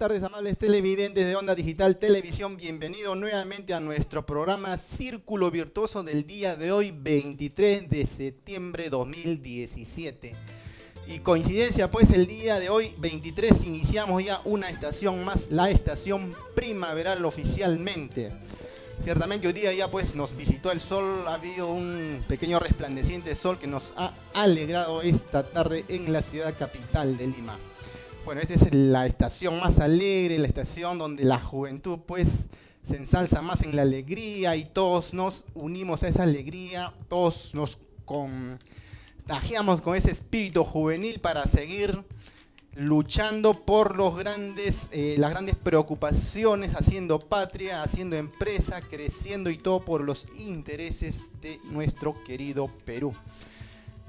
tardes, amables televidentes de Onda Digital Televisión. Bienvenido nuevamente a nuestro programa Círculo Virtuoso del día de hoy, 23 de septiembre 2017. Y coincidencia, pues el día de hoy, 23, iniciamos ya una estación más, la estación primaveral oficialmente. Ciertamente hoy día ya pues nos visitó el sol, ha habido un pequeño resplandeciente sol que nos ha alegrado esta tarde en la ciudad capital de Lima. Bueno, esta es la estación más alegre, la estación donde la juventud pues se ensalza más en la alegría y todos nos unimos a esa alegría, todos nos contagiamos con ese espíritu juvenil para seguir luchando por las grandes preocupaciones, haciendo patria, haciendo empresa, creciendo y todo por los intereses de nuestro querido Perú.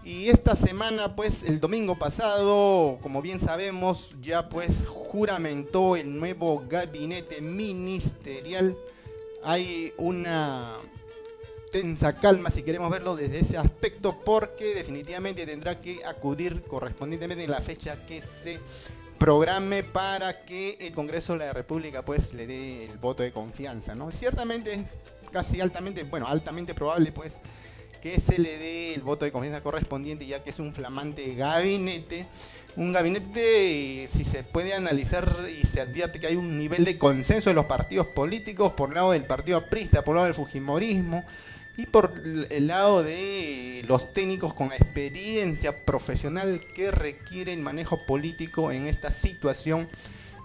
Y esta semana, pues el domingo pasado, como bien sabemos, ya pues juramentó el nuevo gabinete ministerial. Hay una tensa calma, si queremos verlo desde ese aspecto, porque definitivamente tendrá que acudir correspondientemente en la fecha que se programe para que el Congreso de la República pues le dé el voto de confianza, ¿no? Ciertamente es casi altamente probable pues que se le dé el voto de confianza correspondiente, ya que es un flamante gabinete. Un gabinete, si se puede analizar y se advierte que hay un nivel de consenso de los partidos políticos, por el lado del partido aprista, por el lado del fujimorismo, y por el lado de los técnicos con experiencia profesional que requieren manejo político en esta situación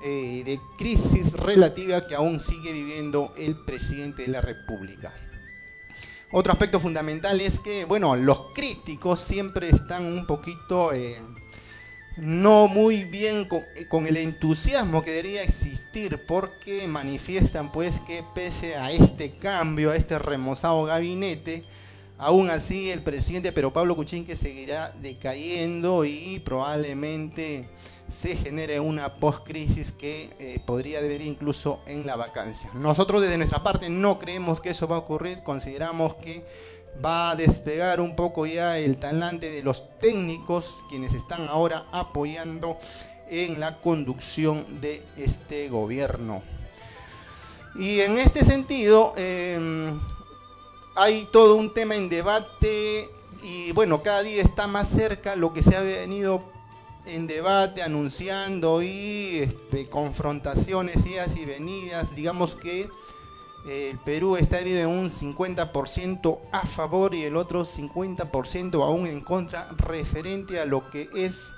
de crisis relativa que aún sigue viviendo el presidente de la República. Otro aspecto fundamental es que, bueno, los críticos siempre están un poquito no muy bien con el entusiasmo que debería existir, porque manifiestan pues que pese a este cambio, a este remozado gabinete, aún así el presidente Pedro Pablo Kuczynski seguirá decayendo y probablemente se genere una post-crisis que podría devenir incluso en la vacancia. Nosotros desde nuestra parte no creemos que eso va a ocurrir, consideramos que va a despegar un poco ya el talante de los técnicos, quienes están ahora apoyando en la conducción de este gobierno. Y en este sentido, hay todo un tema en debate y bueno, cada día está más cerca lo que se ha venido en debate, anunciando y confrontaciones, idas y venidas. Digamos que el Perú está dividido en un 50% a favor y el otro 50% aún en contra, referente a lo que es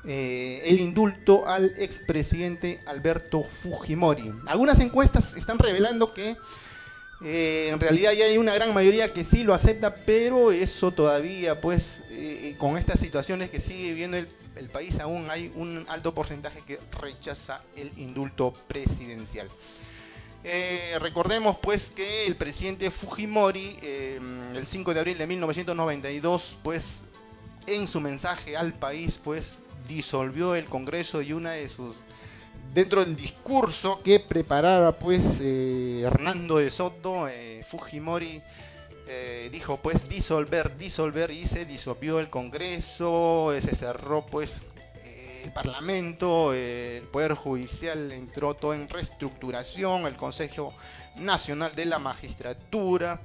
el indulto al expresidente Alberto Fujimori. Algunas encuestas están revelando que en realidad ya hay una gran mayoría que sí lo acepta, pero eso todavía pues con estas situaciones que sigue viviendo el país, aún hay un alto porcentaje que rechaza el indulto presidencial. Recordemos pues que el presidente Fujimori el 5 de abril de 1992 pues en su mensaje al país pues disolvió el Congreso, y una de sus, dentro del discurso que preparaba pues Hernando de Soto, Fujimori dijo pues disolver, y se disolvió el Congreso, se cerró pues el Parlamento, el Poder Judicial entró todo en reestructuración, el Consejo Nacional de la Magistratura,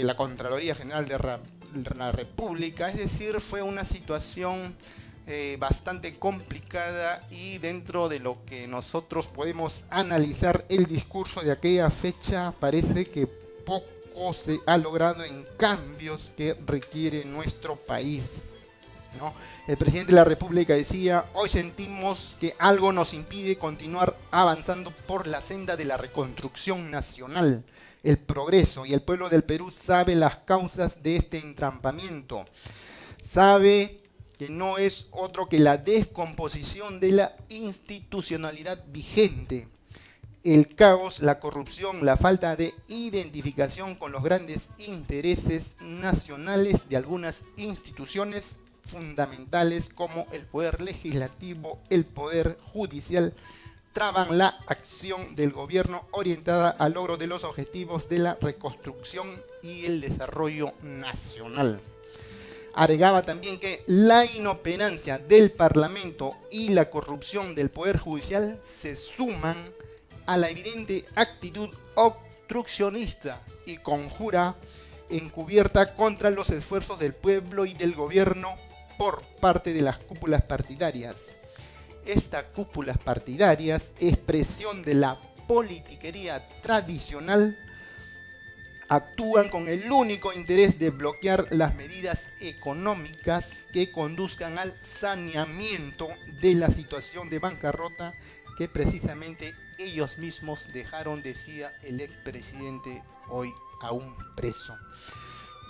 la Contraloría General de la República. Es decir, fue una situación bastante complicada, y dentro de lo que nosotros podemos analizar el discurso de aquella fecha, parece que poco se ha logrado en cambios que requiere nuestro país, ¿no? El presidente de la República decía: hoy sentimos que algo nos impide continuar avanzando por la senda de la reconstrucción nacional, el progreso, y el pueblo del Perú sabe las causas de este entrampamiento, sabe que no es otro que la descomposición de la institucionalidad vigente, el caos, la corrupción, la falta de identificación con los grandes intereses nacionales de algunas instituciones fundamentales como el poder legislativo, el poder judicial, traban la acción del gobierno orientada al logro de los objetivos de la reconstrucción y el desarrollo nacional. Agregaba también que la inoperancia del Parlamento y la corrupción del Poder Judicial se suman a la evidente actitud obstruccionista y conjura encubierta contra los esfuerzos del pueblo y del gobierno por parte de las cúpulas partidarias. Estas cúpulas partidarias, expresión de la politiquería tradicional, actúan con el único interés de bloquear las medidas económicas que conduzcan al saneamiento de la situación de bancarrota que precisamente ellos mismos dejaron, decía el expresidente hoy aún preso.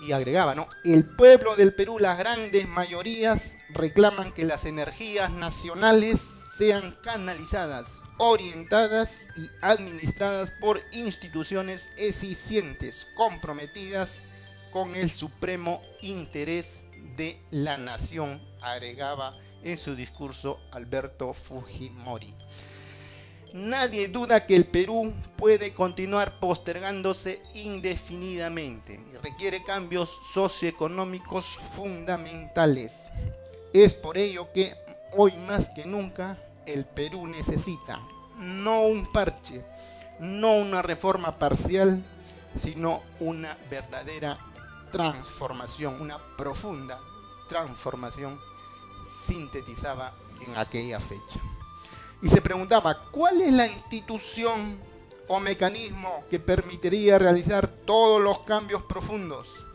Y agregaba, ¿no? El pueblo del Perú, las grandes mayorías reclaman que las energías nacionales sean canalizadas, orientadas y administradas por instituciones eficientes, comprometidas con el supremo interés de la nación, agregaba en su discurso Alberto Fujimori. Nadie duda que el Perú puede continuar postergándose indefinidamente y requiere cambios socioeconómicos fundamentales. Es por ello que hoy más que nunca el Perú necesita no un parche, no una reforma parcial, sino una verdadera transformación, una profunda transformación, sintetizaba en aquella fecha. Y se preguntaba, ¿cuál es la institución o mecanismo que permitiría realizar todos los cambios profundos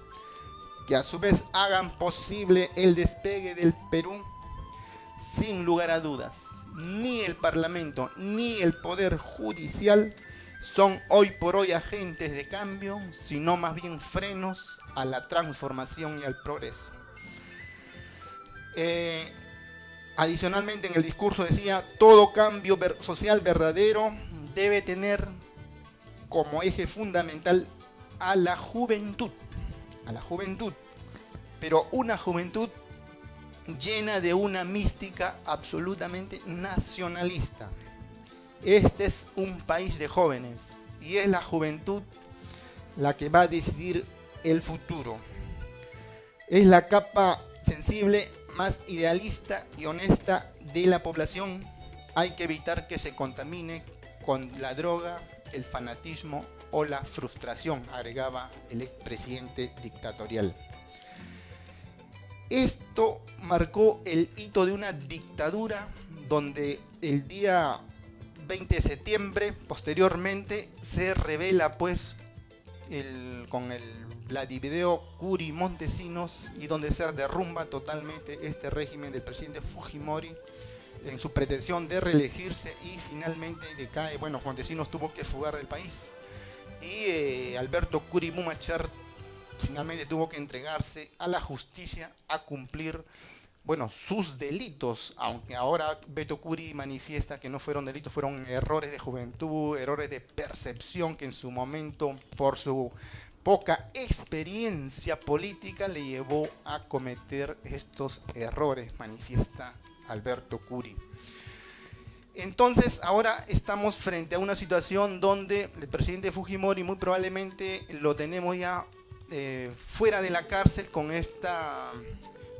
que a su vez hagan posible el despegue del Perú? Sin lugar a dudas, ni el Parlamento ni el Poder Judicial son hoy por hoy agentes de cambio, sino más bien frenos a la transformación y al progreso. Adicionalmente, en el discurso decía, todo cambio social verdadero debe tener como eje fundamental a la juventud, pero una juventud llena de una mística absolutamente nacionalista. Este es un país de jóvenes y es la juventud la que va a decidir el futuro. Es la capa sensible más idealista y honesta de la población. Hay que evitar que se contamine con la droga, el fanatismo o la frustración, agregaba el expresidente dictatorial. Esto marcó el hito de una dictadura donde el día 20 de septiembre posteriormente se revela pues con el Vladivideo Curi Montesinos, y donde se derrumba totalmente este régimen del presidente Fujimori en su pretensión de reelegirse, y finalmente decae. Bueno, Montesinos tuvo que fugar del país y Alberto Curi Mumachar finalmente tuvo que entregarse a la justicia a cumplir sus delitos, aunque ahora Beto Curi manifiesta que no fueron delitos, fueron errores de juventud, errores de percepción que en su momento, por su poca experiencia política, le llevó a cometer estos errores, manifiesta Alberto Curi. Entonces ahora estamos frente a una situación donde el presidente Fujimori muy probablemente lo tenemos ya fuera de la cárcel con esta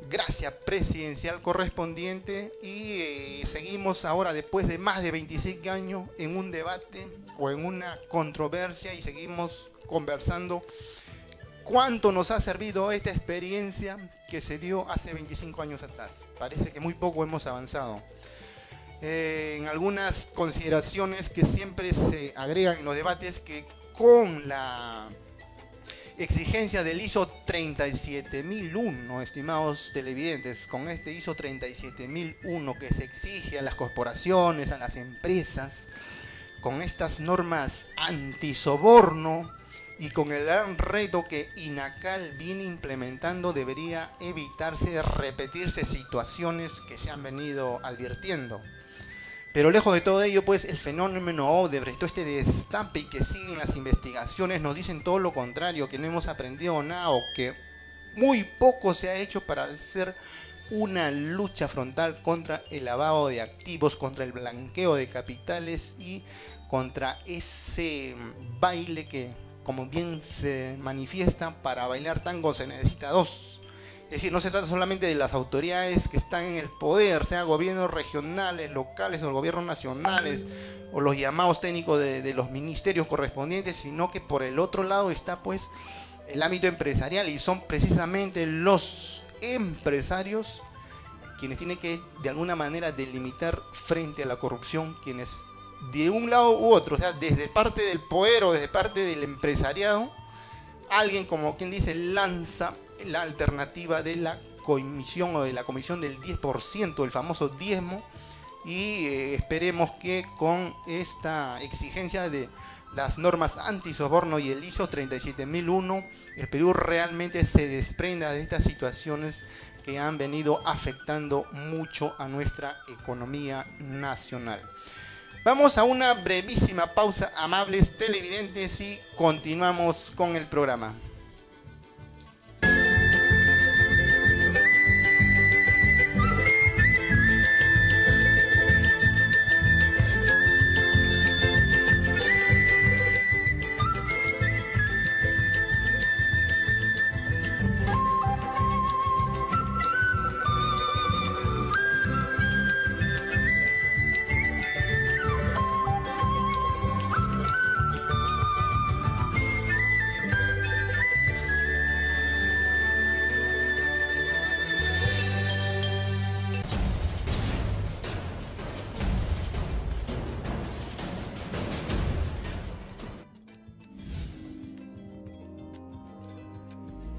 gracia presidencial correspondiente, y seguimos ahora después de más de 25 años en un debate o en una controversia, y seguimos conversando cuánto nos ha servido esta experiencia que se dio hace 25 años atrás. Parece que muy poco hemos avanzado. En algunas consideraciones que siempre se agregan en los debates, que con la exigencia del ISO 37001, estimados televidentes, con este ISO 37001 que se exige a las corporaciones, a las empresas, con estas normas antisoborno y con el gran reto que INACAL viene implementando, debería evitarse repetirse situaciones que se han venido advirtiendo. Pero lejos de todo ello, pues el fenómeno Odebrecht, este destape y que siguen las investigaciones, nos dicen todo lo contrario, que no hemos aprendido nada o que muy poco se ha hecho para hacer una lucha frontal contra el lavado de activos, contra el blanqueo de capitales y contra ese baile que, como bien se manifiesta, para bailar tango se necesita dos. Es decir, no se trata solamente de las autoridades que están en el poder, sea gobiernos regionales, locales o gobiernos nacionales, o los llamados técnicos de los ministerios correspondientes, sino que por el otro lado está pues el ámbito empresarial, y son precisamente los empresarios quienes tienen que de alguna manera delimitar frente a la corrupción, quienes de un lado u otro, o sea, desde parte del poder o desde parte del empresariado, alguien, como quien dice, lanza la alternativa de la comisión o de la comisión del 10%, el famoso diezmo, y esperemos que con esta exigencia de las normas antisoborno y el ISO 37001, el Perú realmente se desprenda de estas situaciones que han venido afectando mucho a nuestra economía nacional. Vamos a una brevísima pausa, amables televidentes, y continuamos con el programa.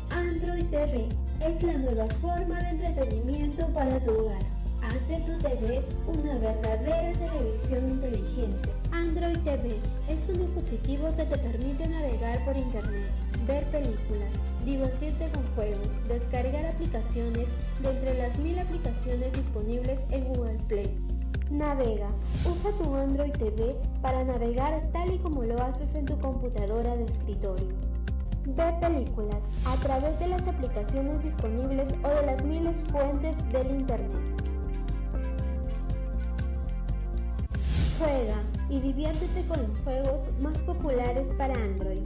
Android TV es la nueva forma de entretenimiento para tu hogar. Haz de tu TV una verdadera televisión inteligente. Android TV es un dispositivo que te permite navegar por internet, ver películas, divertirte con juegos, descargar aplicaciones de entre las 1000 aplicaciones disponibles en Google Play. Navega, usa tu Android TV para navegar tal y como lo haces en tu computadora de escritorio. Ve películas a través de las aplicaciones disponibles o de las miles fuentes del internet. Juega y diviértete con los juegos más populares para Android.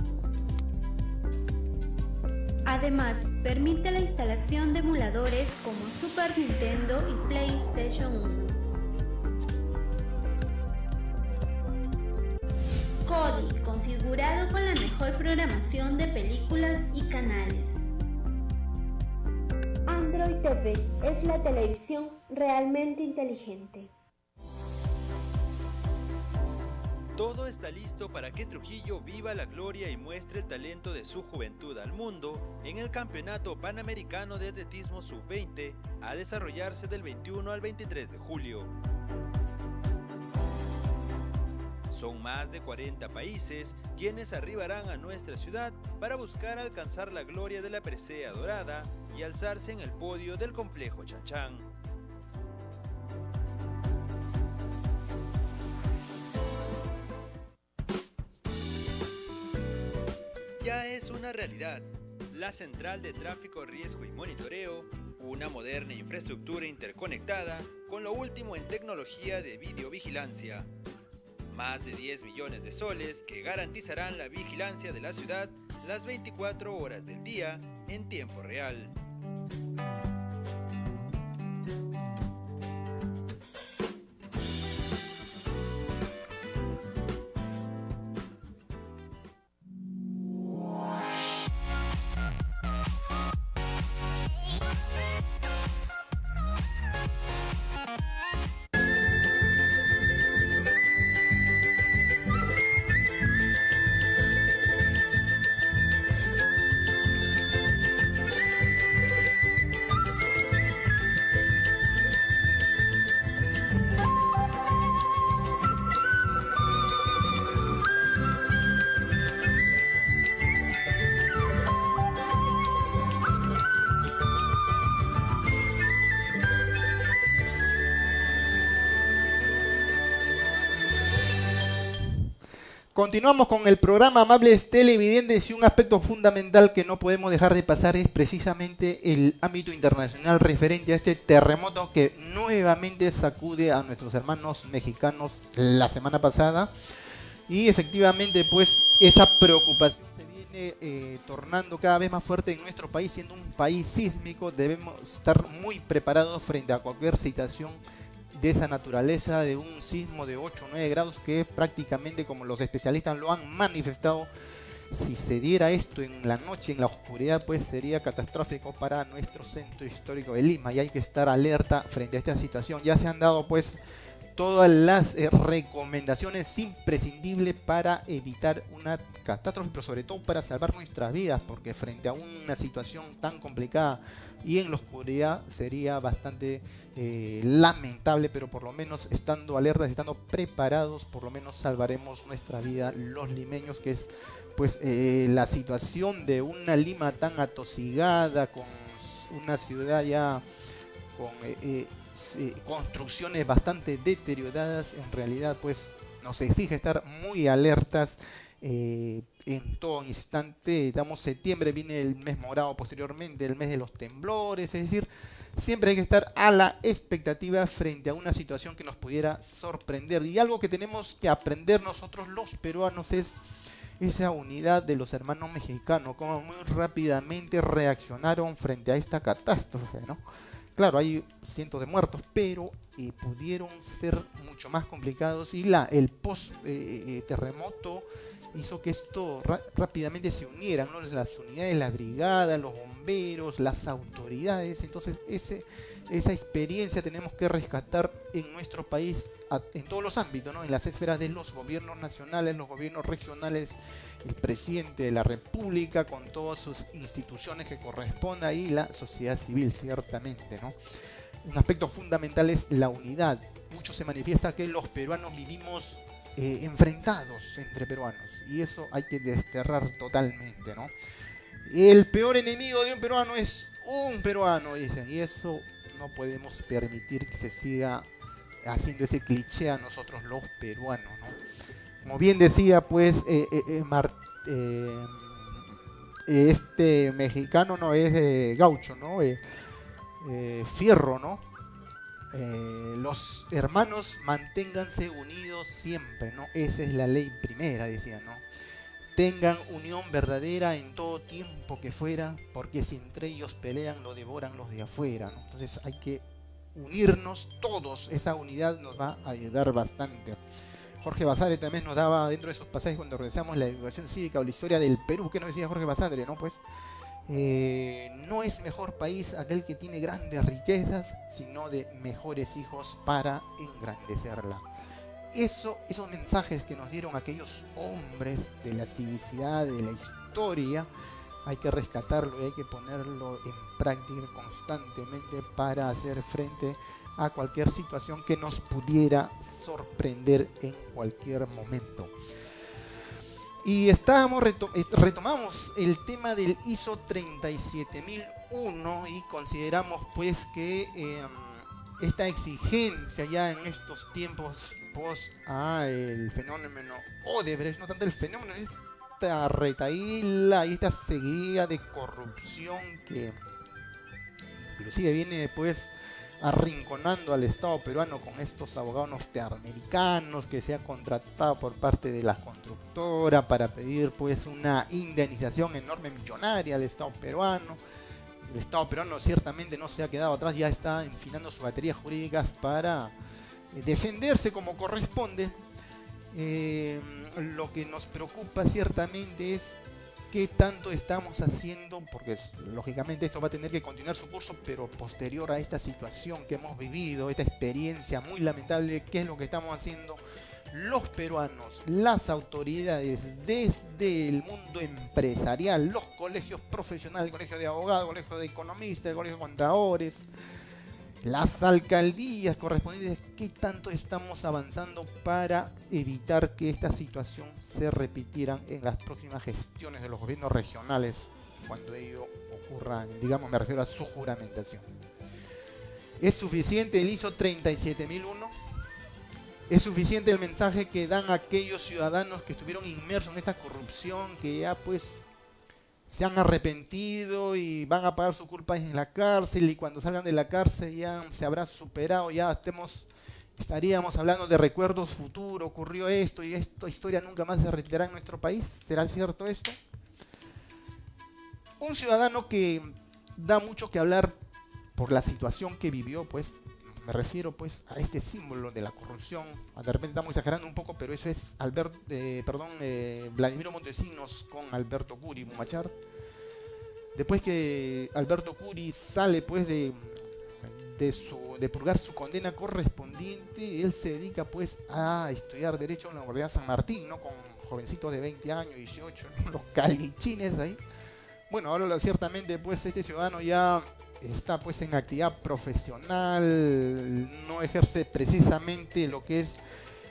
Además, permite la instalación de emuladores como Super Nintendo y PlayStation 1. Kodi, configurado con la mejor programación de películas y canales. Android TV es la televisión realmente inteligente. Todo está listo para que Trujillo viva la gloria y muestre el talento de su juventud al mundo en el Campeonato Panamericano de Atletismo Sub-20 a desarrollarse del 21 al 23 de julio. Son más de 40 países quienes arribarán a nuestra ciudad para buscar alcanzar la gloria de la presea dorada y alzarse en el podio del complejo Chan-Chan. Ya es una realidad. La Central de Tráfico, Riesgo y Monitoreo, una moderna infraestructura interconectada con lo último en tecnología de videovigilancia. Más de 10 millones de soles que garantizarán la vigilancia de la ciudad las 24 horas del día en tiempo real. Continuamos con el programa, amables televidentes, y un aspecto fundamental que no podemos dejar de pasar es precisamente el ámbito internacional referente a este terremoto que nuevamente sacude a nuestros hermanos mexicanos la semana pasada. Y efectivamente, pues esa preocupación se viene viene tornando cada vez más fuerte en nuestro país, siendo un país sísmico. Debemos estar muy preparados frente a cualquier situación de esa naturaleza, de un sismo de 8 o 9 grados que prácticamente, como los especialistas lo han manifestado, si se diera esto en la noche, en la oscuridad, pues sería catastrófico para nuestro centro histórico de Lima, y hay que estar alerta frente a esta situación. Ya se han dado pues todas las recomendaciones imprescindibles para evitar una catástrofe, pero sobre todo para salvar nuestras vidas, porque frente a una situación tan complicada y en la oscuridad sería bastante lamentable, pero por lo menos estando alertas, estando preparados, por lo menos salvaremos nuestra vida los limeños, que es pues la situación de una Lima tan atosigada, con una ciudad ya con construcciones bastante deterioradas. En realidad pues nos exige estar muy alertas en todo instante. Estamos septiembre, viene el mes morado posteriormente, el mes de los temblores, es decir, siempre hay que estar a la expectativa frente a una situación que nos pudiera sorprender. Y algo que tenemos que aprender nosotros los peruanos es esa unidad de los hermanos mexicanos, como muy rápidamente reaccionaron frente a esta catástrofe, ¿no? Claro, hay cientos de muertos, pero pudieron ser mucho más complicados, y el post-terremoto hizo que esto rápidamente se unieran, ¿no? Las unidades, la brigada, los bomberos, las autoridades. Entonces esa experiencia tenemos que rescatar en nuestro país en todos los ámbitos, ¿no? En las esferas de los gobiernos nacionales, los gobiernos regionales, el presidente de la República con todas sus instituciones que corresponda, y la sociedad civil, ciertamente, ¿no? Un aspecto fundamental es la unidad. Mucho se manifiesta que los peruanos vivimos enfrentados entre peruanos, y eso hay que desterrar totalmente, ¿no? El peor enemigo de un peruano es un peruano, dicen, y eso no podemos permitir que se siga haciendo ese cliché a nosotros los peruanos, ¿no? Como bien decía pues este mexicano, no es gaucho, ¿no? Fierro, ¿no? Los hermanos manténganse unidos siempre, ¿no? Esa es la ley primera, decía, ¿no? Tengan unión verdadera en todo tiempo que fuera, porque si entre ellos pelean, lo devoran los de afuera, ¿no? Entonces hay que unirnos todos, esa unidad nos va a ayudar bastante. Jorge Basadre también nos daba dentro de esos pasajes, cuando realizamos la educación cívica o la historia del Perú, que nos decía Jorge Basadre, ¿no? Pues no es mejor país aquel que tiene grandes riquezas, sino de mejores hijos para engrandecerla. Esos mensajes que nos dieron aquellos hombres de la civicidad, de la historia, hay que rescatarlo y hay que ponerlo en práctica constantemente para hacer frente a cualquier situación que nos pudiera sorprender en cualquier momento. Y retomamos el tema del ISO 37001 y consideramos pues que esta exigencia ya en estos tiempos post el fenómeno Odebrecht, no tanto el fenómeno, esta retaíla y esta seguida de corrupción que inclusive viene después arrinconando al Estado peruano con estos abogados norteamericanos que se ha contratado por parte de la constructora para pedir pues una indemnización enorme, millonaria al Estado peruano. El Estado peruano ciertamente no se ha quedado atrás, ya está enfilando sus baterías jurídicas para defenderse como corresponde. Lo que nos preocupa ciertamente es qué tanto estamos haciendo, porque lógicamente esto va a tener que continuar su curso, pero posterior a esta situación que hemos vivido, esta experiencia muy lamentable, ¿qué es lo que estamos haciendo los peruanos, las autoridades, desde el mundo empresarial, los colegios profesionales, el colegio de abogados, el colegio de economistas, el colegio de contadores, las alcaldías correspondientes? ¿Qué tanto estamos avanzando para evitar que esta situación se repitiera en las próximas gestiones de los gobiernos regionales cuando ello ocurra? Digamos, me refiero a su juramentación. ¿Es suficiente el ISO 37001? ¿Es suficiente el mensaje que dan aquellos ciudadanos que estuvieron inmersos en esta corrupción, que ya pues se han arrepentido y van a pagar su culpa en la cárcel, y cuando salgan de la cárcel ya se habrá superado, ya estaríamos hablando de recuerdos futuros, ocurrió esto y esta historia nunca más se repetirá en nuestro país? ¿Será cierto esto? Un ciudadano que da mucho que hablar por la situación que vivió, pues me refiero pues a este símbolo de la corrupción. De repente estamos exagerando un poco, pero eso es Vladimiro Montesinos con Alberto Curi Bumachar. Después que Alberto Curi sale pues de purgar su condena correspondiente, él se dedica pues a estudiar Derecho en la Universidad de San Martín, ¿no? Con jovencitos de 20 años, 18, ¿no? Los calichines ahí. Bueno, ahora ciertamente pues este ciudadano ya está pues en actividad profesional, no ejerce precisamente lo que es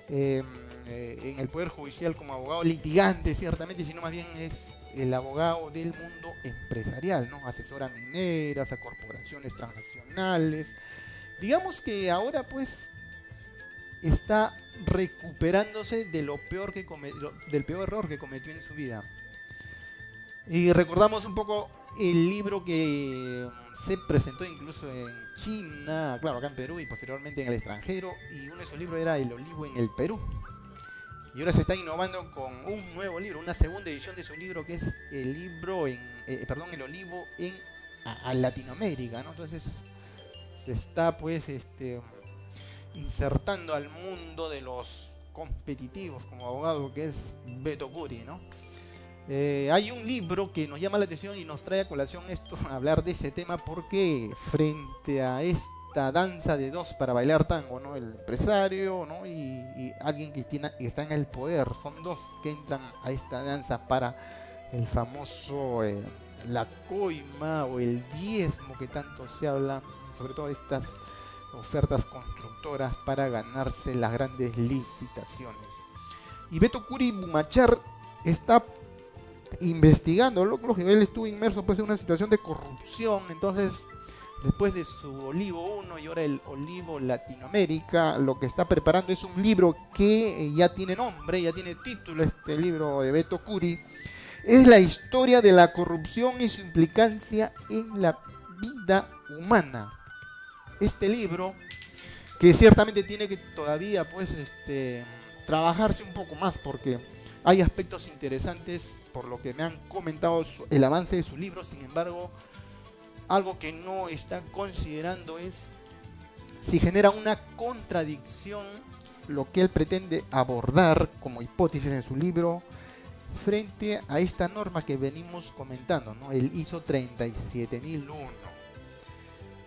en el Poder Judicial como abogado litigante, ciertamente, sino más bien es el abogado del mundo empresarial, ¿no? Asesora a mineras, a corporaciones transnacionales. Digamos que ahora pues está recuperándose de del peor error que cometió en su vida. Y recordamos un poco el libro que se presentó incluso en China, claro, acá en Perú y posteriormente en el extranjero, y uno de esos libros era El Olivo en el Perú. Y ahora se está innovando con un nuevo libro, una segunda edición de su libro, que es El Olivo en Latinoamérica, ¿no? Entonces se está pues insertando al mundo de los competitivos como abogado, que es Beto Curi, ¿no? Hay un libro que nos llama la atención y nos trae a colación hablar de ese tema, porque frente a esta danza de dos para bailar tango, ¿no? El empresario, ¿no? y alguien que está en el poder, son dos que entran a esta danza para el famoso la coima o el diezmo que tanto se habla, sobre todo de estas ofertas constructoras para ganarse las grandes licitaciones. Y Beto Curi Bumachar está investigando, lo que él estuvo inmerso pues en una situación de corrupción. Entonces, después de su Olivo 1 y ahora el Olivo Latinoamérica, lo que está preparando es un libro que ya tiene nombre, ya tiene título. Este libro de Beto Curi es la historia de la corrupción y su implicancia en la vida humana. Este libro, que ciertamente tiene que todavía pues trabajarse un poco más, porque hay aspectos interesantes por lo que me han comentado el avance de su libro. Sin embargo, algo que no está considerando es si genera una contradicción lo que él pretende abordar como hipótesis en su libro frente a esta norma que venimos comentando, ¿no? El ISO 37001.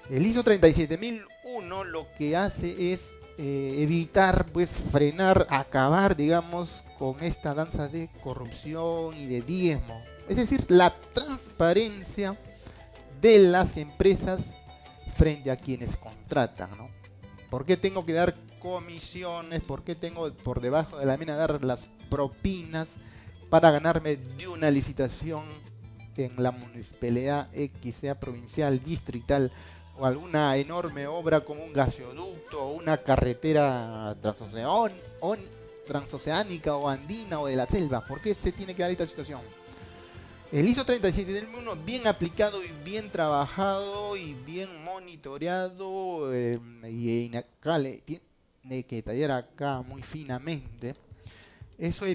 El ISO 37001 lo que hace es evitar, pues frenar, acabar, digamos, con esta danza de corrupción y de diezmo. Es decir, la transparencia de las empresas frente a quienes contratan, ¿no? ¿Por qué tengo que dar comisiones? ¿Por qué tengo por debajo de la mina dar las propinas para ganarme de una licitación en la municipalidad X, sea provincial, distrital, o alguna enorme obra como un gasoducto o una carretera transoceánica o andina o de la selva? ¿Por qué se tiene que dar esta situación? El ISO 37001 bien aplicado y bien trabajado y bien monitoreado, y acá tiene que detallar acá muy finamente, eso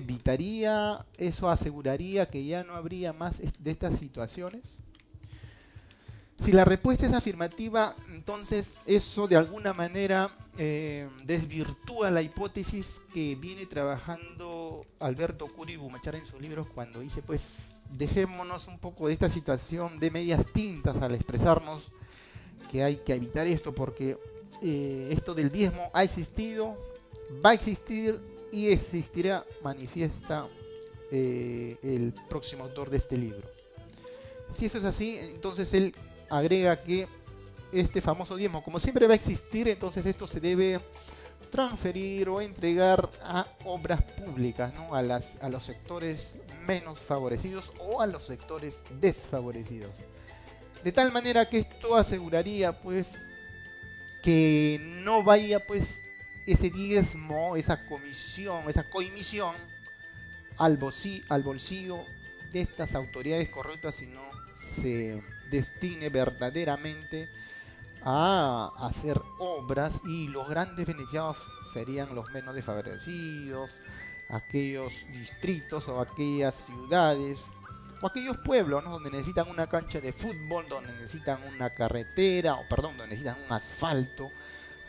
aseguraría que ya no habría más de estas situaciones. Si la respuesta es afirmativa, entonces eso de alguna manera desvirtúa la hipótesis que viene trabajando Alberto Curi Bumachar en sus libros, cuando dice, pues, dejémonos un poco de esta situación de medias tintas al expresarnos que hay que evitar esto, porque esto del diezmo ha existido, va a existir y existirá, manifiesta el próximo autor de este libro. Si eso es así, entonces él agrega que este famoso diezmo, como siempre va a existir, entonces esto se debe transferir o entregar a obras públicas, ¿no? A los sectores menos favorecidos o a los sectores desfavorecidos. De tal manera que esto aseguraría, pues, que no vaya, pues, ese diezmo, esa comisión, esa coimisión al bolsillo de estas autoridades corruptas, sino se destine verdaderamente a hacer obras, y los grandes beneficiados serían los menos desfavorecidos, aquellos distritos o aquellas ciudades o aquellos pueblos, ¿no?, donde necesitan una cancha de fútbol, donde necesitan una carretera, donde necesitan un asfalto,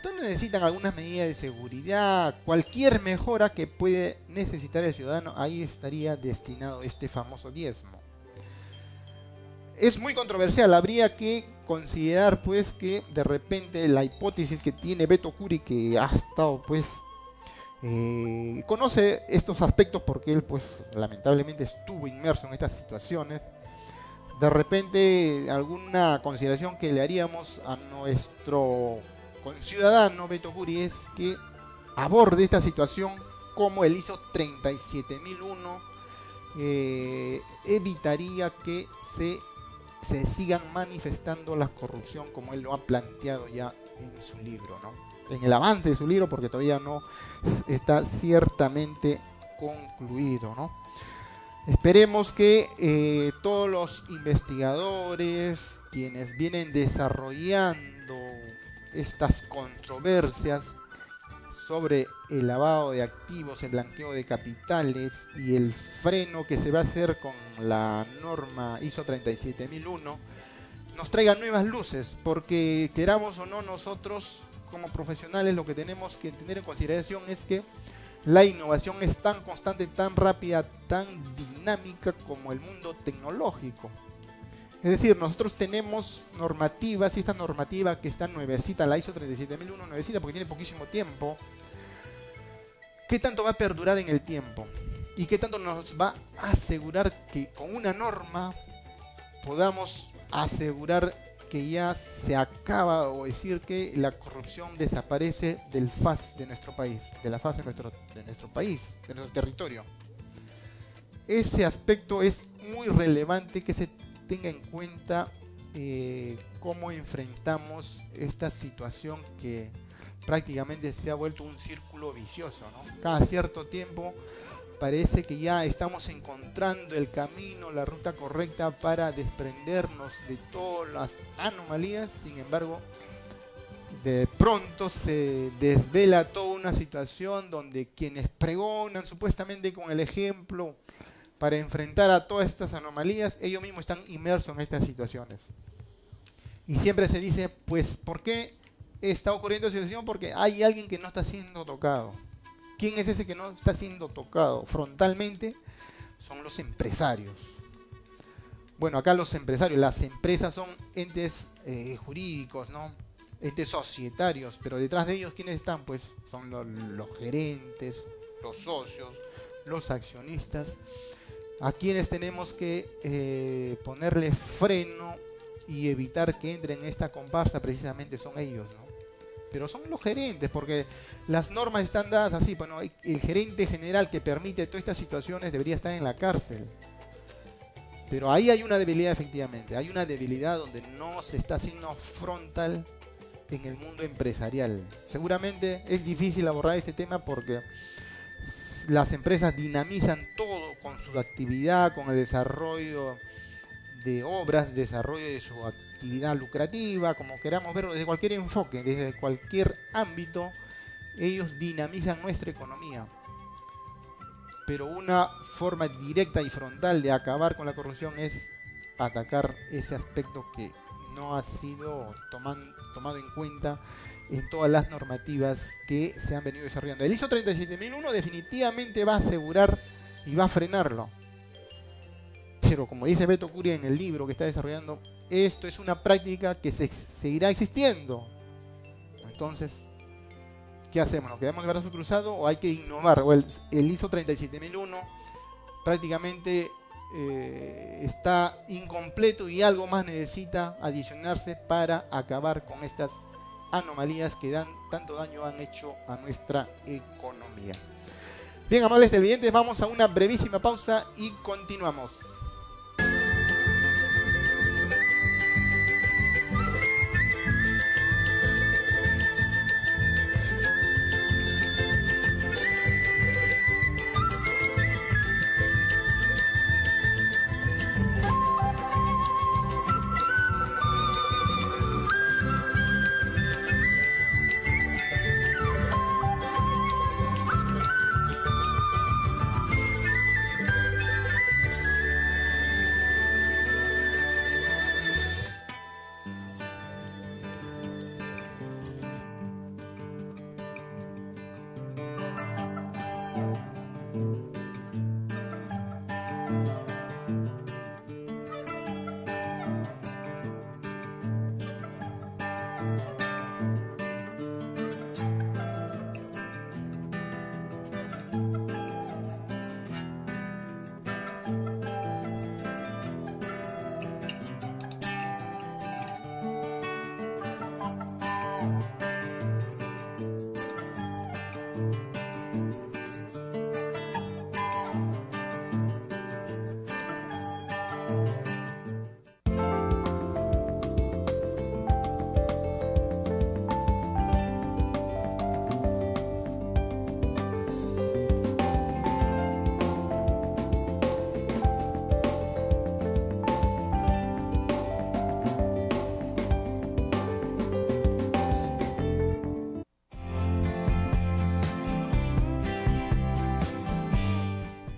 donde necesitan algunas medidas de seguridad, cualquier mejora que puede necesitar el ciudadano, ahí estaría destinado este famoso diezmo. Es muy controversial, habría que considerar pues que de repente la hipótesis que tiene Beto Curi, que ha estado pues conoce estos aspectos porque él pues lamentablemente estuvo inmerso en estas situaciones, de repente alguna consideración que le haríamos a nuestro conciudadano Beto Curi es que aborde esta situación como el ISO 37001 evitaría que se sigan manifestando la corrupción como él lo ha planteado ya en su libro, ¿no? En el avance de su libro, porque todavía no está ciertamente concluido, ¿no? Esperemos que todos los investigadores, quienes vienen desarrollando estas controversias sobre el lavado de activos, el blanqueo de capitales y el freno que se va a hacer con la norma ISO 37001, nos traigan nuevas luces, porque queramos o no, nosotros como profesionales lo que tenemos que tener en consideración es que la innovación es tan constante, tan rápida, tan dinámica como el mundo tecnológico. Es decir, nosotros tenemos normativas, y esta normativa que está nuevecita, la ISO 37001 nuevecita porque tiene poquísimo tiempo, ¿qué tanto va a perdurar en el tiempo? ¿Y qué tanto nos va a asegurar que con una norma podamos asegurar que ya se acaba, o decir que la corrupción desaparece del faz de nuestro país, de la faz de nuestro país, de nuestro territorio? Ese aspecto es muy relevante que se tenga en cuenta cómo enfrentamos esta situación que prácticamente se ha vuelto un círculo vicioso, ¿no? Cada cierto tiempo parece que ya estamos encontrando el camino, la ruta correcta para desprendernos de todas las anomalías. Sin embargo, de pronto se desvela toda una situación donde quienes pregonan supuestamente con el ejemplo para enfrentar a todas estas anomalías, ellos mismos están inmersos en estas situaciones. Y siempre se dice, pues, ¿por qué está ocurriendo esa situación? Porque hay alguien que no está siendo tocado. ¿Quién es ese que no está siendo tocado frontalmente? Son los empresarios. Bueno, acá los empresarios, las empresas son entes jurídicos, ¿no? Entes societarios, pero detrás de ellos, ¿quiénes están? Pues son los gerentes, los socios, los accionistas, a quienes tenemos que ponerle freno y evitar que entren en esta comparsa. Precisamente son ellos, ¿no? Pero son los gerentes, porque las normas están dadas así. Bueno, el gerente general que permite todas estas situaciones debería estar en la cárcel. Pero ahí hay una debilidad, efectivamente. Hay una debilidad donde no se está haciendo frontal en el mundo empresarial. Seguramente es difícil abordar este tema porque las empresas dinamizan todo con su actividad, con el desarrollo de obras, desarrollo de su actividad lucrativa, como queramos verlo, desde cualquier enfoque, desde cualquier ámbito, ellos dinamizan nuestra economía. Pero una forma directa y frontal de acabar con la corrupción es atacar ese aspecto que no ha sido tomado en cuenta en todas las normativas que se han venido desarrollando. El ISO 37001 definitivamente va a asegurar y va a frenarlo. Pero como dice Beto Curi en el libro que está desarrollando, esto es una práctica que seguirá existiendo. Entonces, ¿qué hacemos? ¿Nos quedamos de brazos cruzados o hay que innovar? O el ISO 37001 prácticamente está incompleto y algo más necesita adicionarse para acabar con estas anomalías que tanto daño han hecho a nuestra economía. Bien, amables televidentes, vamos a una brevísima pausa y continuamos.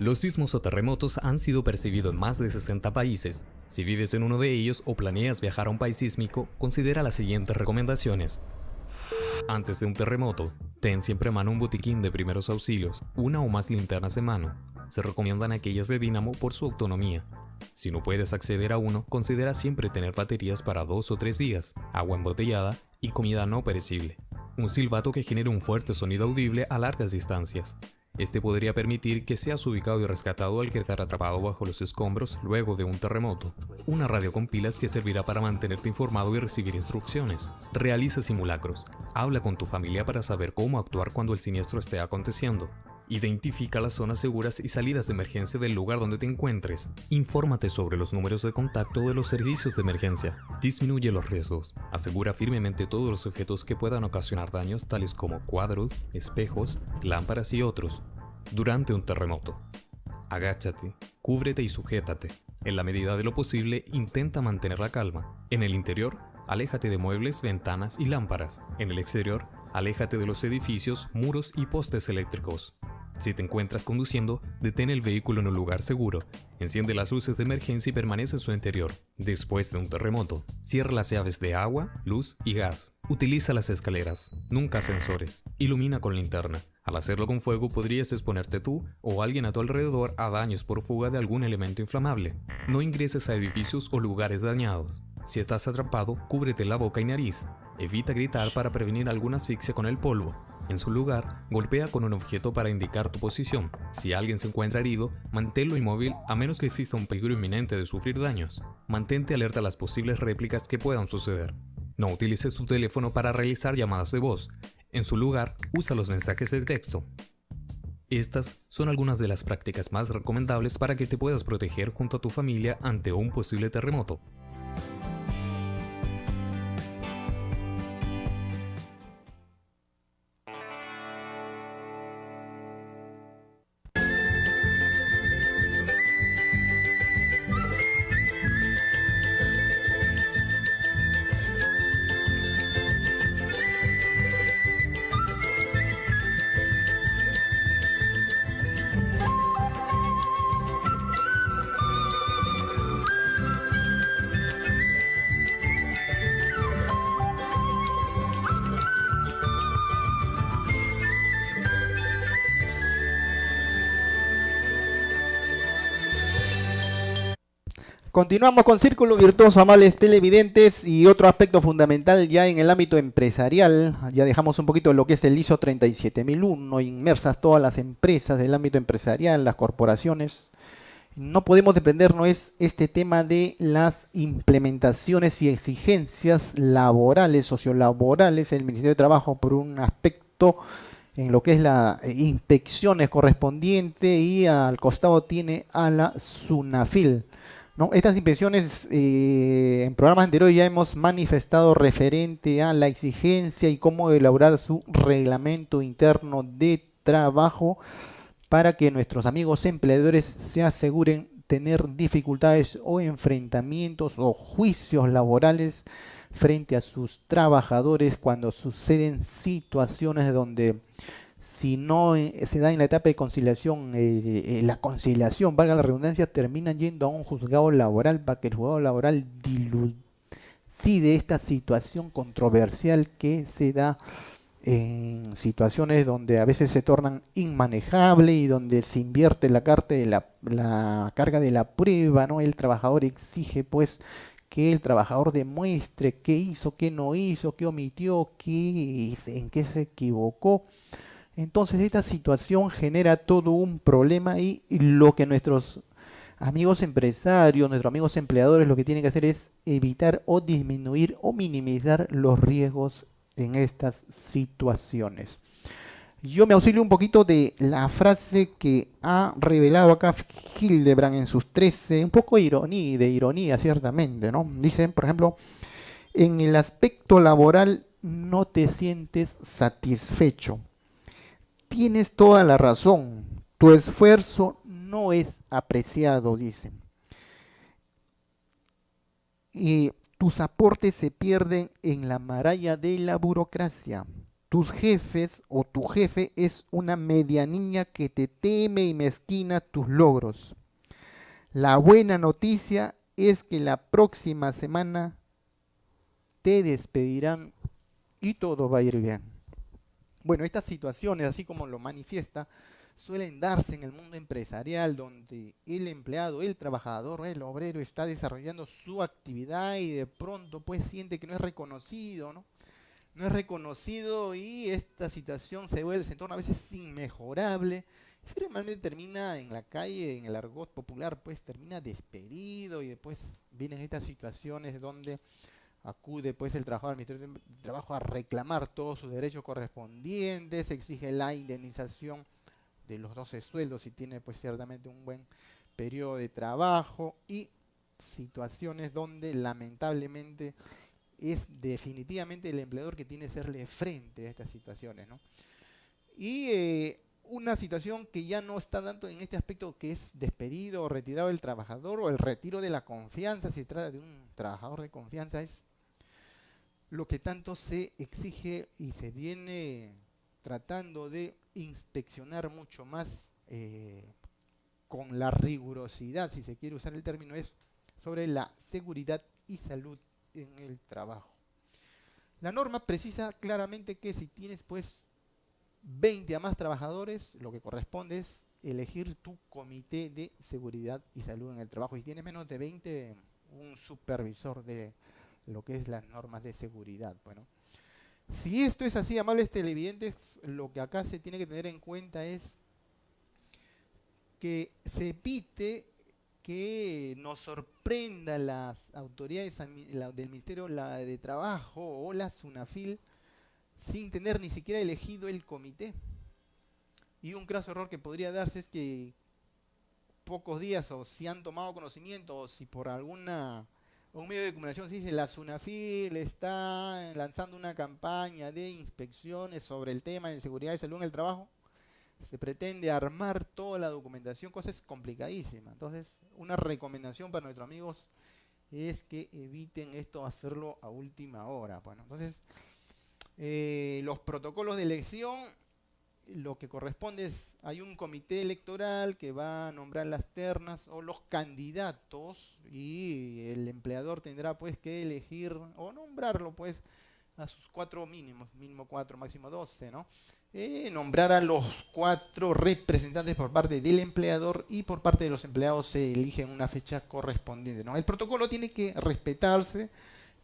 Los sismos o terremotos han sido percibidos en más de 60 países. Si vives en uno de ellos o planeas viajar a un país sísmico, considera las siguientes recomendaciones. Antes de un terremoto, ten siempre a mano un botiquín de primeros auxilios, una o más linternas en mano. Se recomiendan aquellas de dínamo por su autonomía. Si no puedes acceder a uno, considera siempre tener baterías para 2 o 3 días, agua embotellada y comida no perecible. Un silbato que genere un fuerte sonido audible a largas distancias. Este podría permitir que seas ubicado y rescatado al quedar atrapado bajo los escombros luego de un terremoto. Una radio con pilas que servirá para mantenerte informado y recibir instrucciones. Realiza simulacros. Habla con tu familia para saber cómo actuar cuando el siniestro esté aconteciendo. Identifica las zonas seguras y salidas de emergencia del lugar donde te encuentres. Infórmate sobre los números de contacto de los servicios de emergencia. Disminuye los riesgos. Asegura firmemente todos los objetos que puedan ocasionar daños, tales como cuadros, espejos, lámparas y otros. Durante un terremoto, agáchate, cúbrete y sujétate. En la medida de lo posible, intenta mantener la calma. En el interior, aléjate de muebles, ventanas y lámparas. En el exterior, aléjate de los edificios, muros y postes eléctricos. Si te encuentras conduciendo, detén el vehículo en un lugar seguro. Enciende las luces de emergencia y permanece en su interior. Después de un terremoto, cierra las llaves de agua, luz y gas. Utiliza las escaleras, nunca ascensores. Ilumina con linterna. Al hacerlo con fuego podrías exponerte tú o alguien a tu alrededor a daños por fuga de algún elemento inflamable. No ingreses a edificios o lugares dañados. Si estás atrapado, cúbrete la boca y nariz. Evita gritar para prevenir alguna asfixia con el polvo. En su lugar, golpea con un objeto para indicar tu posición. Si alguien se encuentra herido, manténlo inmóvil a menos que exista un peligro inminente de sufrir daños. Mantente alerta a las posibles réplicas que puedan suceder. No utilices tu teléfono para realizar llamadas de voz. En su lugar, usa los mensajes de texto. Estas son algunas de las prácticas más recomendables para que te puedas proteger junto a tu familia ante un posible terremoto. Continuamos con Círculo Virtuoso, amables televidentes, y otro aspecto fundamental ya en el ámbito empresarial. Ya dejamos un poquito de lo que es el ISO 37001, inmersas todas las empresas del ámbito empresarial, las corporaciones. No podemos desprendernos este tema de las implementaciones y exigencias laborales, sociolaborales, el Ministerio de Trabajo por un aspecto en lo que es las inspecciones correspondientes, y al costado tiene a la SUNAFIL. ¿No? Estas inspecciones en programas anteriores ya hemos manifestado referente a la exigencia y cómo elaborar su reglamento interno de trabajo para que nuestros amigos empleadores se aseguren tener dificultades o enfrentamientos o juicios laborales frente a sus trabajadores cuando suceden situaciones donde, si no se da en la etapa de conciliación, la conciliación, valga la redundancia, terminan yendo a un juzgado laboral para que el juzgado laboral dilucide esta situación controversial que se da en situaciones donde a veces se tornan inmanejables y donde se invierte la carga de la prueba, ¿no? El trabajador exige pues que el trabajador demuestre qué hizo, qué no hizo, qué omitió, en qué se equivocó. Entonces esta situación genera todo un problema, y lo que nuestros amigos empresarios, nuestros amigos empleadores lo que tienen que hacer es evitar o disminuir o minimizar los riesgos en estas situaciones. Yo me auxilio un poquito de la frase que ha revelado acá Hildebrand en sus 13, un poco de ironía ciertamente, ¿no? Dice, por ejemplo, en el aspecto laboral no te sientes satisfecho. Tienes toda la razón, tu esfuerzo no es apreciado, dice. Y tus aportes se pierden en la maralla de la burocracia. tus jefes o tu jefe es una media niña que te teme y mezquina tus logros. La buena noticia es que la próxima semana te despedirán y todo va a ir bien. Bueno, estas situaciones, así como lo manifiesta, suelen darse en el mundo empresarial, donde el empleado, el trabajador, el obrero está desarrollando su actividad y de pronto pues siente que no es reconocido, ¿no? No es reconocido y esta situación se torna a veces inmejorable. Finalmente termina en la calle, en el argot popular, pues termina despedido y después vienen estas situaciones donde acude pues el trabajador al Ministerio de Trabajo a reclamar todos sus derechos correspondientes, exige la indemnización de los 12 sueldos si tiene pues ciertamente un buen periodo de trabajo y situaciones donde lamentablemente es definitivamente el empleador que tiene que hacerle frente a estas situaciones, ¿no? Y una situación que ya no está tanto en este aspecto que es despedido o retirado del trabajador o el retiro de la confianza, si se trata de un trabajador de confianza, es lo que tanto se exige y se viene tratando de inspeccionar mucho más con la rigurosidad, si se quiere usar el término, es sobre la seguridad y salud en el trabajo. La norma precisa claramente que si tienes pues 20 a más trabajadores, lo que corresponde es elegir tu comité de seguridad y salud en el trabajo. Y si tienes menos de 20, un supervisor de lo que es las normas de seguridad. Bueno, si esto es así, amables televidentes, lo que acá se tiene que tener en cuenta es que se evite que nos sorprenda las autoridades del Ministerio de Trabajo o la SUNAFIL sin tener ni siquiera elegido el comité. Y un craso error que podría darse es que pocos días, o si han tomado conocimiento, o si por un medio de comunicación se dice la SUNAFIL está lanzando una campaña de inspecciones sobre el tema de seguridad y salud en el trabajo, se pretende armar toda la documentación, cosa es complicadísima. Entonces, una recomendación para nuestros amigos es que eviten esto, hacerlo a última hora. Bueno, entonces, los protocolos de elección, lo que corresponde es, hay un comité electoral que va a nombrar las ternas o los candidatos y el empleador tendrá pues que elegir o nombrarlo pues a sus 4 mínimos, mínimo 4, máximo 12, ¿no? Nombrar a los 4 representantes por parte del empleador y por parte de los empleados se elige en una fecha correspondiente, ¿no? El protocolo tiene que respetarse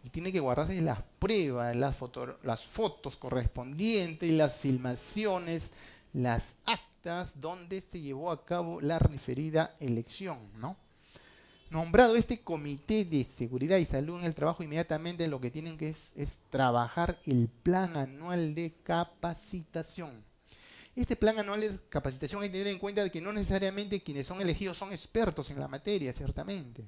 y tiene que guardarse las pruebas, las fotos correspondientes, las filmaciones, las actas donde se llevó a cabo la referida elección, ¿no? Nombrado este comité de seguridad y salud en el trabajo, inmediatamente lo que tienen que es trabajar el plan anual de capacitación. Este plan anual de capacitación hay que tener en cuenta de que no necesariamente quienes son elegidos son expertos en la materia, ciertamente.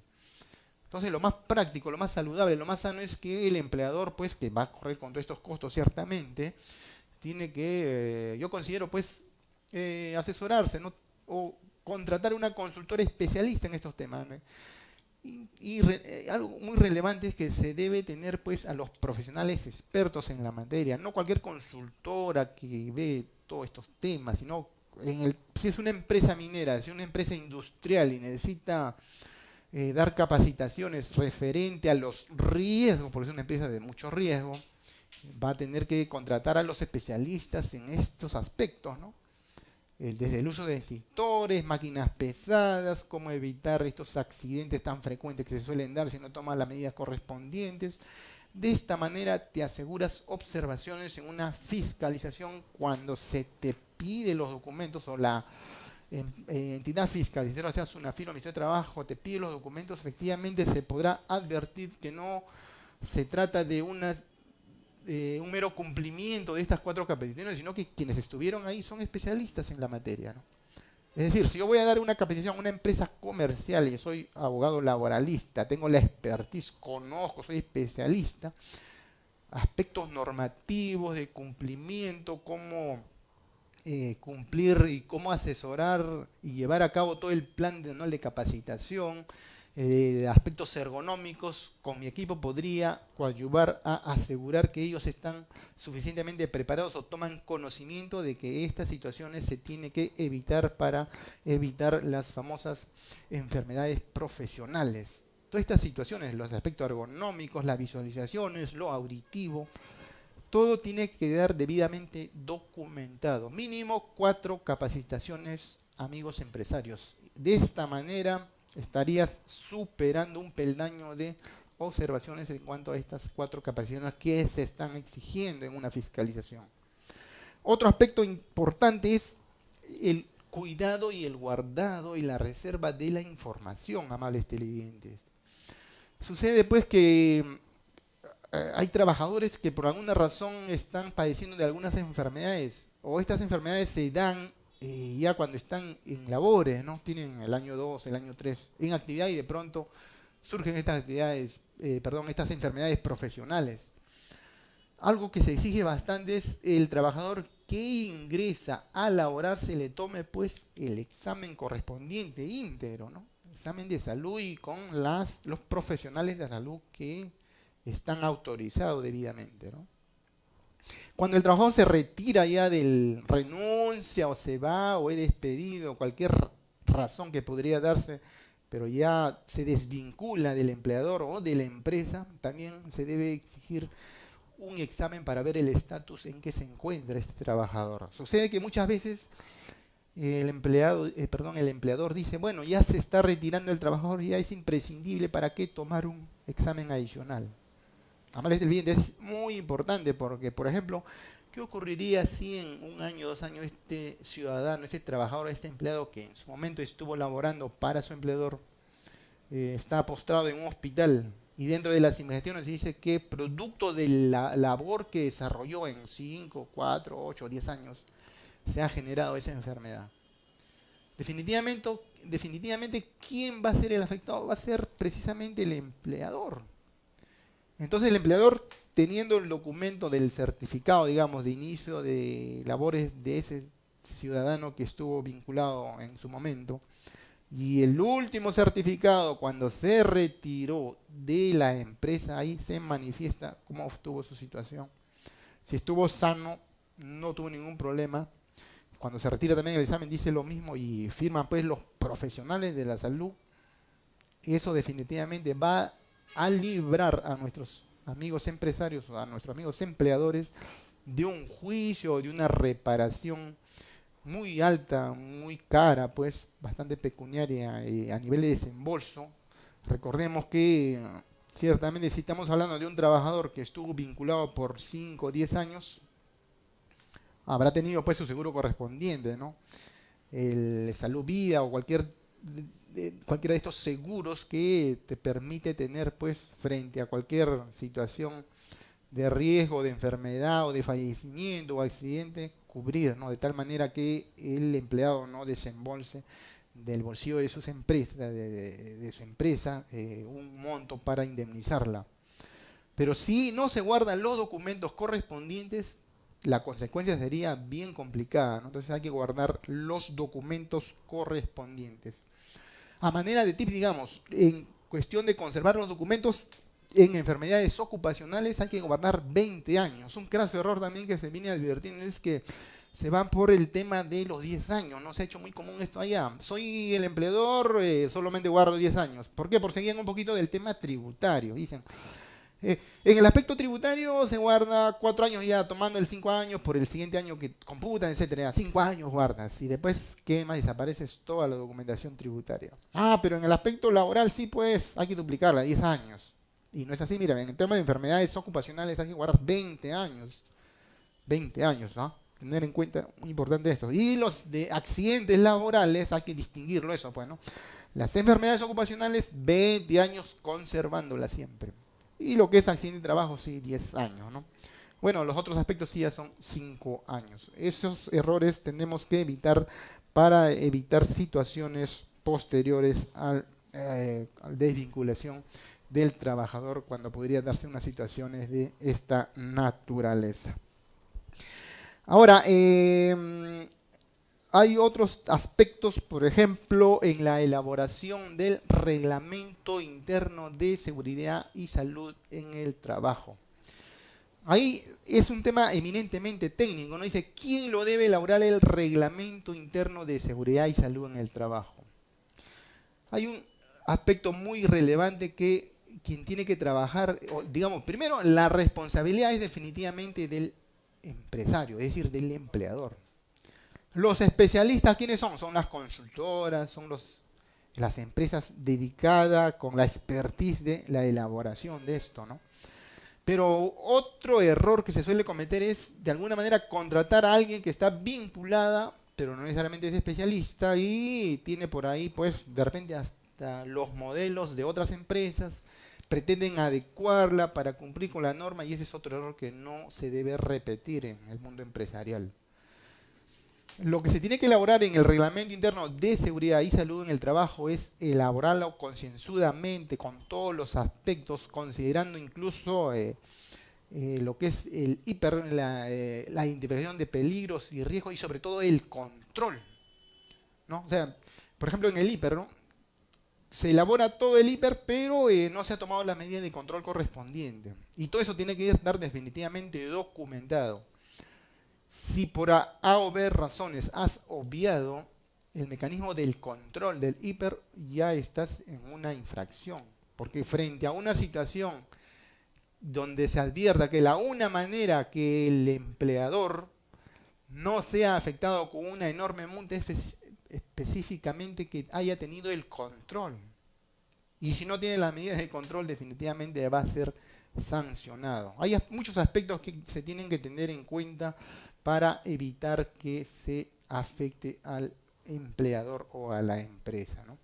Entonces lo más práctico, lo más saludable, lo más sano es que el empleador, pues, que va a correr con todos estos costos, ciertamente, tiene que, yo considero, pues, asesorarse, ¿no? O contratar una consultora especialista en estos temas, ¿no? Algo muy relevante es que se debe tener pues a los profesionales expertos en la materia, no cualquier consultora que ve todos estos temas, sino si es una empresa minera, si es una empresa industrial y necesita dar capacitaciones referente a los riesgos, porque es una empresa de mucho riesgo, va a tener que contratar a los especialistas en estos aspectos, ¿no? Desde el uso de extintores, máquinas pesadas, cómo evitar estos accidentes tan frecuentes que se suelen dar si no tomas las medidas correspondientes. De esta manera te aseguras observaciones en una fiscalización cuando se te pide los documentos o la entidad fiscalizadora, o sea, SUNAFIL o Ministerio de Trabajo, te pide los documentos, efectivamente se podrá advertir que no se trata de un mero cumplimiento de estas 4 capacitaciones, sino que quienes estuvieron ahí son especialistas en la materia, ¿no? Es decir, si yo voy a dar una capacitación a una empresa comercial y soy abogado laboralista, tengo la expertise, conozco, soy especialista, aspectos normativos de cumplimiento, cómo cumplir y cómo asesorar y llevar a cabo todo el plan anual de capacitación, aspectos ergonómicos, con mi equipo podría coadyuvar a asegurar que ellos están suficientemente preparados o toman conocimiento de que estas situaciones se tienen que evitar para evitar las famosas enfermedades profesionales. Todas estas situaciones, los aspectos ergonómicos, las visualizaciones, lo auditivo, todo tiene que quedar debidamente documentado. Mínimo 4 capacitaciones, amigos empresarios. De esta manera estarías superando un peldaño de observaciones en cuanto a estas 4 capacitaciones que se están exigiendo en una fiscalización. Otro aspecto importante es el cuidado y el guardado y la reserva de la información, amables televidentes. Sucede pues que hay trabajadores que por alguna razón están padeciendo de algunas enfermedades, o estas enfermedades se dan ya cuando están en labores, ¿no? Tienen el año 2, el año 3 en actividad y de pronto surgen estas estas enfermedades profesionales. Algo que se exige bastante es el trabajador que ingresa a laborar se le tome pues el examen correspondiente íntegro, ¿no? Examen de salud y con los profesionales de salud que están autorizados debidamente, ¿no? Cuando el trabajador se retira ya renuncia o se va o es despedido, cualquier razón que podría darse, pero ya se desvincula del empleador o de la empresa, también se debe exigir un examen para ver el estatus en que se encuentra este trabajador. Sucede que muchas veces el empleador dice, bueno, ya se está retirando el trabajador, ya es imprescindible, ¿para qué tomar un examen adicional? Amables televidentes, es muy importante porque, por ejemplo, ¿qué ocurriría si en 1 año, 2 años este ciudadano, este trabajador, este empleado que en su momento estuvo laborando para su empleador, está postrado en un hospital y dentro de las investigaciones dice que producto de la labor que desarrolló en 5, 4, 8, 10 años, se ha generado esa enfermedad? Definitivamente, ¿quién va a ser el afectado? Va a ser precisamente el empleador. Entonces el empleador, teniendo el documento del certificado, digamos, de inicio de labores de ese ciudadano que estuvo vinculado en su momento, y el último certificado cuando se retiró de la empresa, ahí se manifiesta cómo estuvo su situación. Si estuvo sano, no tuvo ningún problema. Cuando se retira también el examen dice lo mismo y firman pues los profesionales de la salud. Eso definitivamente va a librar a nuestros amigos empresarios, a nuestros amigos empleadores, de un juicio, de una reparación muy alta, muy cara, pues bastante pecuniaria a nivel de desembolso. Recordemos que ciertamente si estamos hablando de un trabajador que estuvo vinculado por 5 o 10 años, habrá tenido pues su seguro correspondiente, ¿no? El Salud Vida o cualquiera de estos seguros que te permite tener pues frente a cualquier situación de riesgo, de enfermedad o de fallecimiento o accidente, cubrir, ¿no? De tal manera que el empleado no desembolse del bolsillo de sus empresas, de su empresa un monto para indemnizarla. Pero si no se guardan los documentos correspondientes, la consecuencia sería bien complicada, ¿no? Entonces hay que guardar los documentos correspondientes. A manera de tips, digamos, en cuestión de conservar los documentos en enfermedades ocupacionales hay que guardar 20 años. Un craso error también que se viene advirtiendo es que se van por el tema de los 10 años. No se ha hecho muy común esto allá. Soy el empleador, solamente guardo 10 años. ¿Por qué? Porque seguían un poquito del tema tributario. Dicen, en el aspecto tributario se guarda 4 años ya tomando el 5 años por el siguiente año que computan, etcétera. 5 años guardas y después quemas, desapareces toda la documentación tributaria. Pero en el aspecto laboral sí, pues hay que duplicarla, 10 años. Y no es así, mira, en el tema de enfermedades ocupacionales hay que guardar 20 años. 20 años, ¿no? Tener en cuenta, muy importante esto. Y los de accidentes laborales hay que distinguirlo eso, pues, ¿no? Las enfermedades ocupacionales, 20 años conservándolas siempre. Y lo que es accidente de trabajo, sí, 10 años, ¿no? Bueno, los otros aspectos sí ya son 5 años. Esos errores tenemos que evitar para evitar situaciones posteriores a la desvinculación del trabajador cuando podría darse unas situaciones de esta naturaleza. Ahora, hay otros aspectos, por ejemplo, en la elaboración del reglamento interno de seguridad y salud en el trabajo. Ahí es un tema eminentemente técnico, ¿no? Dice, ¿quién lo debe elaborar el reglamento interno de seguridad y salud en el trabajo? Hay un aspecto muy relevante que quien tiene que trabajar, digamos, primero, la responsabilidad es definitivamente del empresario, es decir, del empleador. Los especialistas, ¿quiénes son? Son las consultoras, son las empresas dedicadas con la expertise de la elaboración de esto, ¿no? Pero otro error que se suele cometer es, de alguna manera, contratar a alguien que está vinculada, pero no necesariamente es especialista, y tiene por ahí, pues, de repente hasta los modelos de otras empresas, pretenden adecuarla para cumplir con la norma, y ese es otro error que no se debe repetir en el mundo empresarial. Lo que se tiene que elaborar en el reglamento interno de seguridad y salud en el trabajo es elaborarlo concienzudamente, con todos los aspectos, considerando incluso lo que es la identificación de peligros y riesgos, y sobre todo el control, ¿no? O sea, por ejemplo, en el hiper, ¿no? Se elabora todo el hiper, pero no se ha tomado las medidas de control correspondientes. Y todo eso tiene que estar definitivamente documentado. Si por A o B razones has obviado el mecanismo del control del hiper, ya estás en una infracción. Porque frente a una situación donde se advierta que la única manera que el empleador no sea afectado con una enorme multa es específicamente que haya tenido el control. Y si no tiene las medidas de control, definitivamente va a ser sancionado. Hay muchos aspectos que se tienen que tener en cuenta para evitar que se afecte al empleador o a la empresa, ¿no?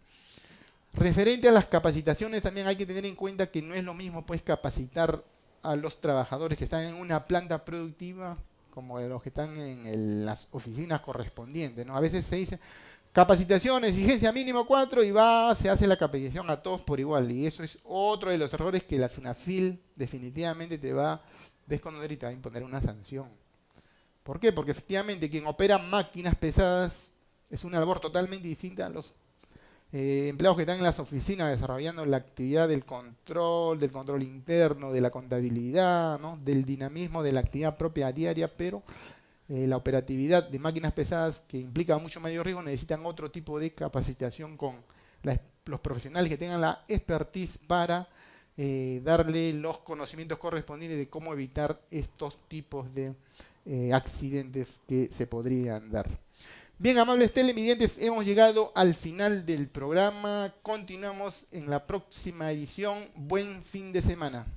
Referente a las capacitaciones, también hay que tener en cuenta que no es lo mismo, pues, capacitar a los trabajadores que están en una planta productiva como de los que están en las oficinas correspondientes, ¿no? A veces se dice capacitación, exigencia mínimo 4, y se hace la capacitación a todos por igual, y eso es otro de los errores que la SUNAFIL definitivamente te va a desconocer y te va a imponer una sanción. ¿Por qué? Porque efectivamente quien opera máquinas pesadas es una labor totalmente distinta a los empleados que están en las oficinas desarrollando la actividad del control interno, de la contabilidad, ¿no? Del dinamismo de la actividad propia diaria, pero la operatividad de máquinas pesadas, que implica mucho mayor riesgo, necesitan otro tipo de capacitación con los profesionales que tengan la expertise para darle los conocimientos correspondientes de cómo evitar estos tipos de accidentes que se podrían dar. Bien, amables televidentes, hemos llegado al final del programa. Continuamos en la próxima edición. Buen fin de semana.